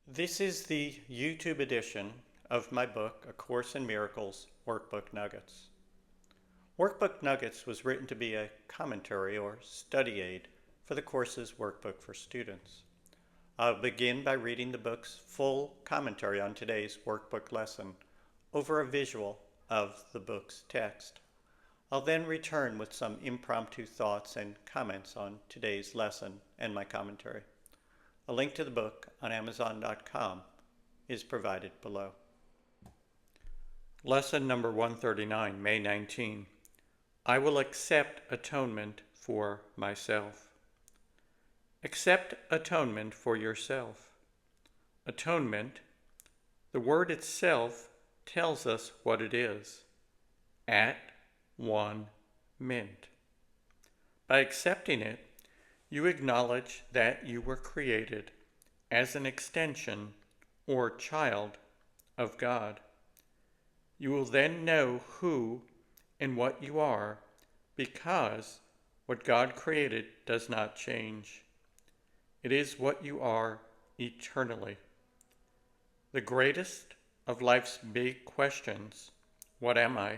This is the YouTube edition of my book, A Course in Miracles Workbook Nuggets. Workbook Nuggets was written to be a commentary or study aid for the course's workbook for students. I'll begin by reading the book's full commentary on today's workbook lesson over a visual of the book's text. I'll then return with some impromptu thoughts and comments on today's lesson and my commentary. A link to the book on Amazon.com is provided below. Lesson number 139, May 19. I will accept atonement for myself. Accept atonement for yourself. Atonement, the word itself tells us what it is. At one mint. By accepting it, you acknowledge that you were created as an extension or child of God. You will then know who and what you are because what God created does not change. It is what you are eternally. The greatest of life's big questions, what am I,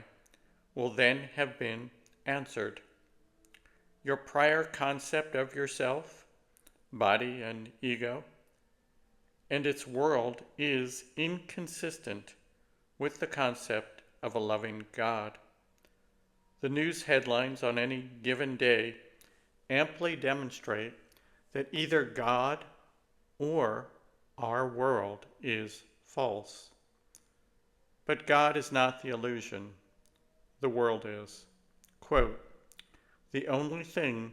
will then have been answered. Your prior concept of yourself, body and ego, and its world is inconsistent with the concept of a loving God. The news headlines on any given day amply demonstrate that either God or our world is false. But God is not the illusion. The world is. Quote, the only thing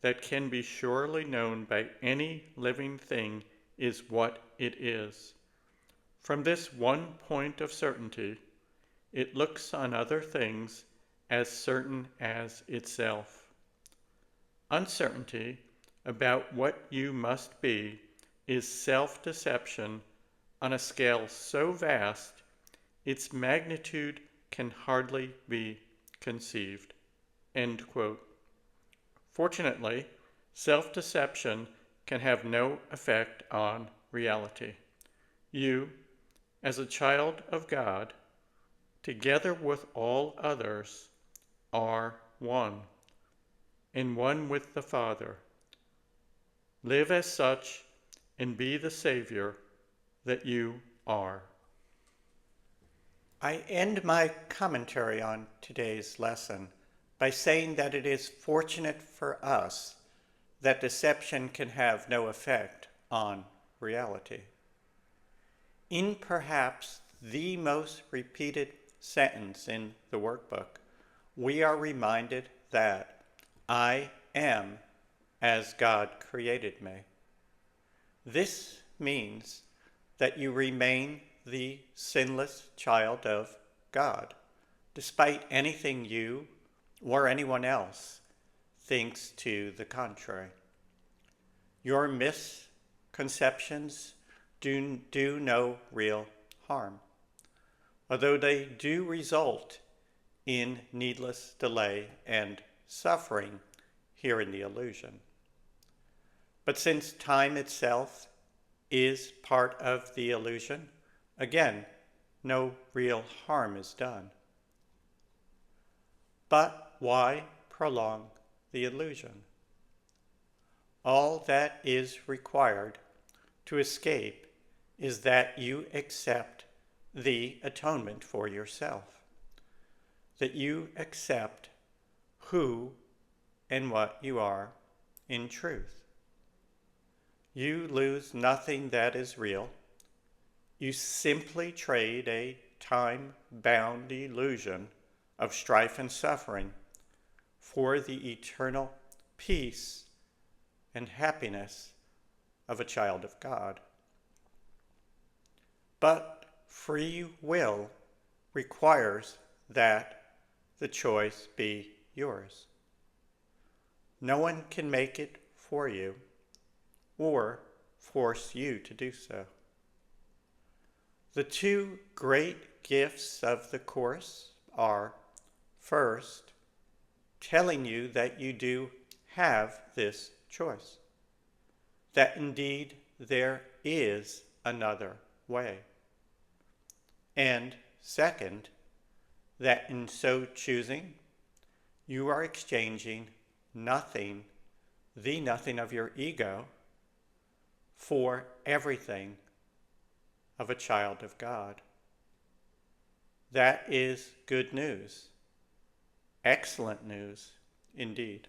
that can be surely known by any living thing is what it is. From this one point of certainty, it looks on other things as certain as itself. Uncertainty about what you must be is self-deception on a scale so vast its magnitude can hardly be conceived. End quote. Fortunately, self-deception can have no effect on reality. You, as a child of God, together with all others, are one, and one with the Father. Live as such and be the Savior that you are. I end my commentary on today's lesson by saying that it is fortunate for us that deception can have no effect on reality. In perhaps the most repeated sentence in the workbook, we are reminded that I am as God created me. This means that you remain the sinless child of God, despite anything you or anyone else thinks to the contrary. Your misconceptions do no real harm, although they do result in needless delay and suffering here in the illusion. But since time itself is part of the illusion, again, no real harm is done. But why prolong the illusion? All that is required to escape is that you accept the atonement for yourself, that you accept who and what you are in truth. You lose nothing that is real. You simply trade a time-bound illusion of strife and suffering for the eternal peace and happiness of a child of God. But free will requires that the choice be yours. No one can make it for you or force you to do so. The two great gifts of the Course are, first, telling you that you do have this choice, that indeed there is another way. And second, that in so choosing, you are exchanging nothing, the nothing of your ego, for everything of a child of God. That is good news. Excellent news indeed.